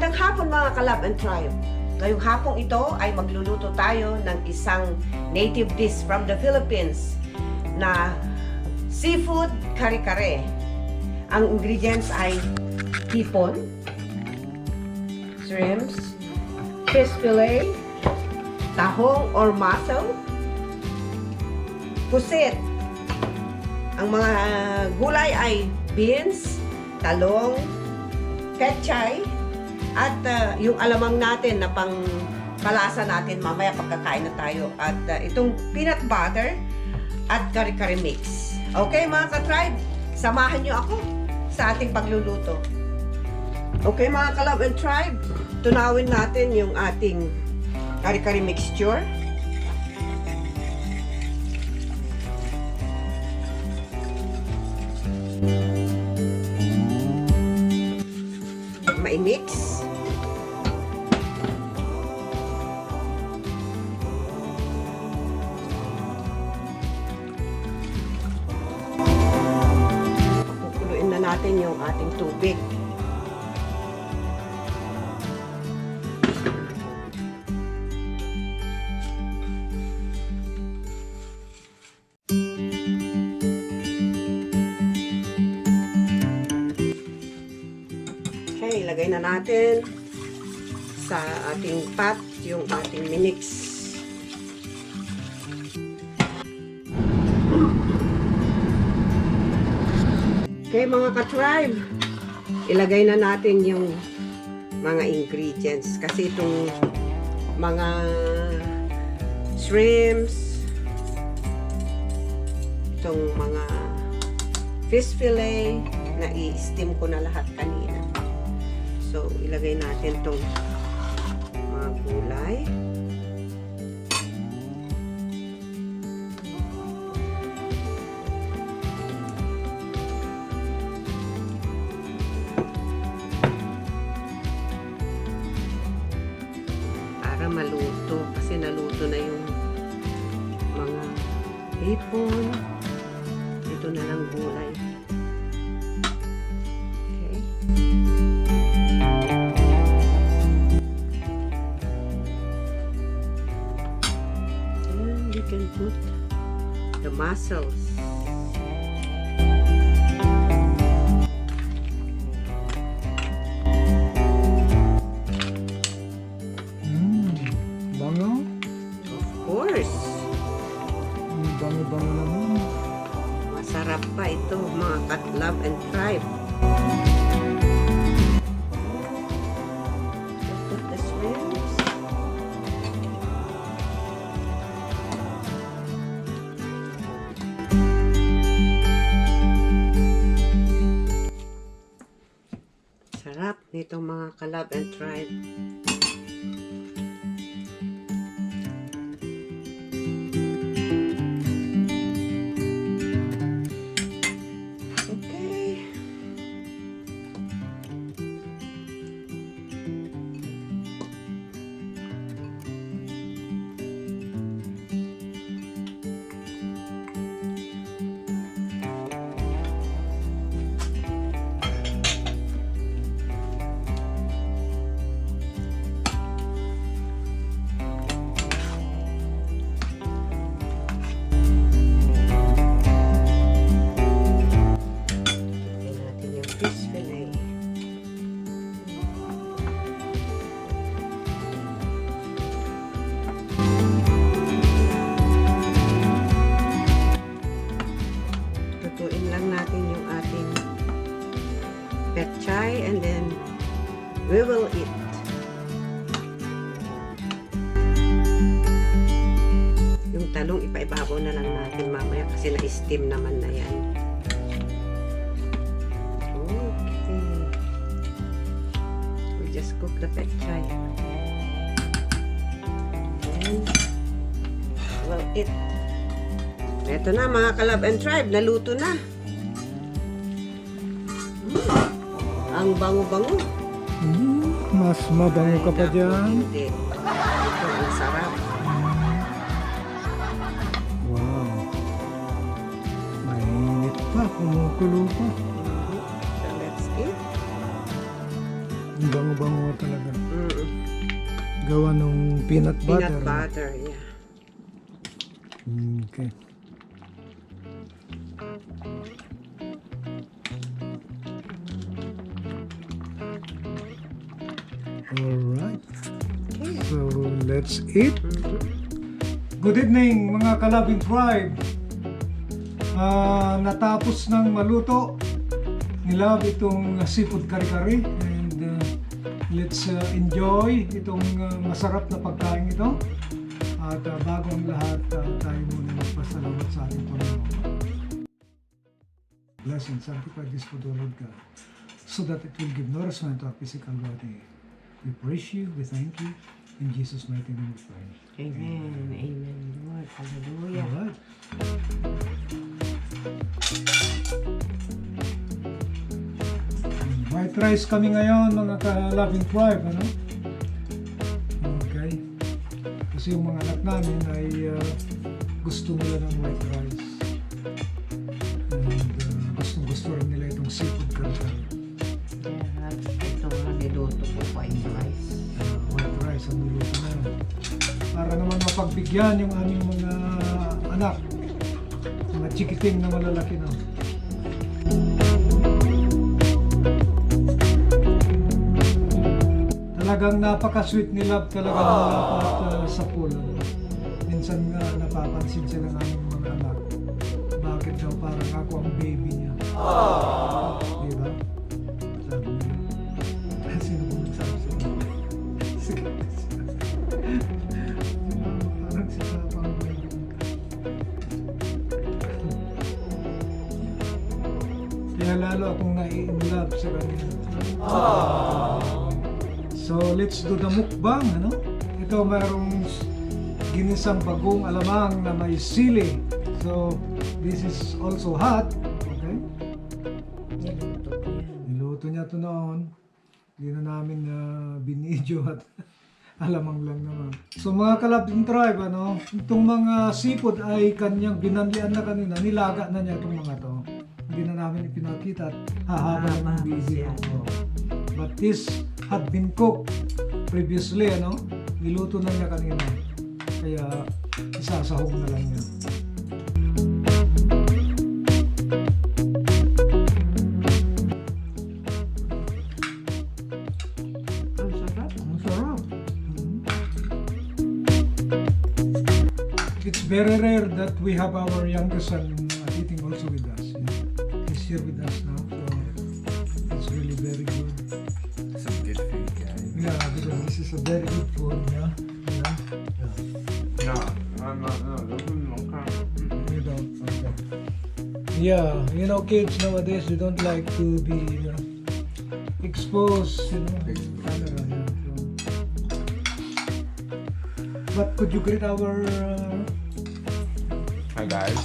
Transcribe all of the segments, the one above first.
Magandang hapon mga ka-Love and Tribe. Ngayong hapong ito ay magluluto tayo ng isang native dish from the Philippines na Seafood Kare-Kare. Ang ingredients ay hipon, shrimps, fish fillet, tahong or mussel, pusit. Ang mga gulay ay beans, talong, pechay, at yung alamang natin na pang palasa natin mamaya pagkakain na tayo. At itong peanut butter at kare-kare mix. Okay mga ka-tribe, samahan nyo ako sa ating pagluluto. Okay mga ka-love and tribe, tunawin natin yung ating kare-kare mixture. Mai-mix. Pakukuluin na natin yung ating tubig. Okay, ilagay na natin sa ating pot yung ating minix. Okay mga ka-tribe, ilagay na natin yung mga ingredients kasi itong mga shrimps, itong mga fish fillet na i-steam ko na lahat kanina. So, ilagay natin itong mga gulay. Para maluto. Kasi naluto na yung mga hipon. Ito na lang gulay. Okay. You can put the mussels. Bango? Of course. Bango-bango naman. Masarap pa ito, mga ka-love and tribe. Put the shrimps. Sarap nito mga ka-love and tribe. Okay. Fish fillet. Lutuin lang natin yung ating pechay and then we will eat. Yung talong ipaibabaw na lang natin mamaya kasi na-steam naman na yan. Just cook the pechay. And we'll eat. Ito na mga ka-love and tribe, naluto na. Ang bango-bango. Mas mabango ka pa dyan. Hindi. Ito, ang sarap. Wow. Mainit pa, kumukulo pa. So let's eat. Ang bango-bango talaga. Mm. Gawa nung peanut butter. Peanut butter, yeah. Okay. Alright. Okay. So, let's eat. Mhm. Good evening mga Kalabing Tribe. Natapos ng maluto nila itong seafood kare-kare and let's enjoy itong masarap na pagkain ito. At bago ang lahat, tayo muna magpasalamat sa ating Panginoon. Bless and sanctify this food, O Lord God, so that it will give nourishment to our physical body. We praise you, we thank you. In Jesus' mighty name we pray. Amen. Amen, Lord. Hallelujah. Alright. White rice kami ngayon mga Kalabing Tribe, ano? Okay. Kasi yung mga anak namin ay gusto nila ng white rice. And gustong-gusto rin nila itong seafood kare-kare. Yeah, ito nga niluto ko white rice. White rice ang niluto na yun. Para naman mapagbigyan yung aming mga anak. Mga chikiting na malalaki na. Talagang napaka-sweet ni Love talaga dapat sa pool. Minsan nga napapansin sila ng aming mga anak. Bakit daw parang ako ang baby niya? Diba? Sabi niya. Sino po nagsabi sa inyo? Sige. Parang si Papa ang baby. Kaya lalo akong nai-inlove sa kanya. So let's do the mukbang, ano? Ito mayroong ginisang bagong alamang na may sili. So this is also hot. Okay? Niluto ko yan. Niluto niya ito noon. Hindi na namin binidyo at alamang lang naman. So mga Kalabing Tribe, ano? Itong mga seafood ay kanyang binanlian na kanina. Nilaga na niya itong mga to. Hindi na namin ipinakita at hahaba ng video. But this had been cooked previously, ano? Niluto na niya kanina. Kaya isasahog na lang niya. Ang sarap. Ang sarap. It's very rare that we have our youngest son eating also with us. He's here with us now, so it's really very good. Some good food, guys. Yeah, because this is a very good food, yeah. No, I'm not. No, those are long time. You don't. Okay. Yeah, you know, kids nowadays they don't like to be exposed, you know. Camera, yeah, so. But could you greet our Hi guys,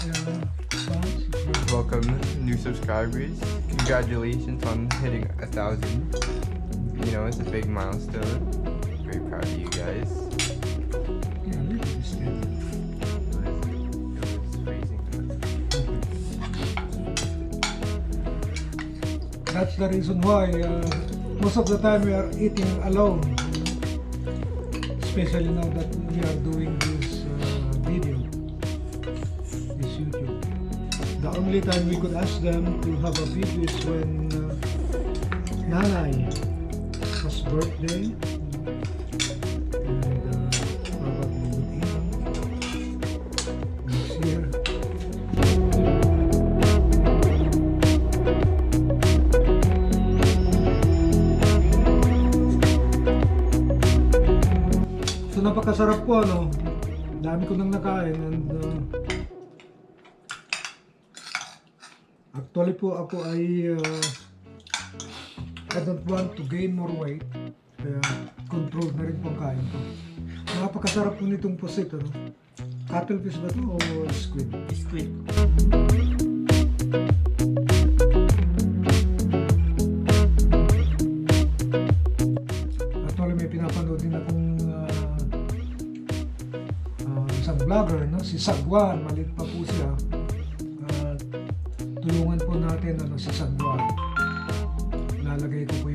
fans? welcome new subscribers. Congratulations on hitting 1,000. You know, it's a big milestone. Very proud of you guys. Yeah, look at this kid. It was raising. That's the reason why most of the time we are eating alone. Especially now that we are doing this video, this YouTube. The only time we could ask them to have a video is when Nanay was birthday. And probably with Ian next year. So napakasarap po, ano. Dami ko nang nakain and actually po ako ay I don't want to gain more weight. Kaya control na rin po ang kain ko. Napakasarap po nitong pusit, ano. Cuttlefish ba ito o squid? Squid. Actually may pinapanood din akong isang vlogger, no? Si Sagwan, maliit pa po siya. Tulungan po natin si Sagwan. Lalagay ko po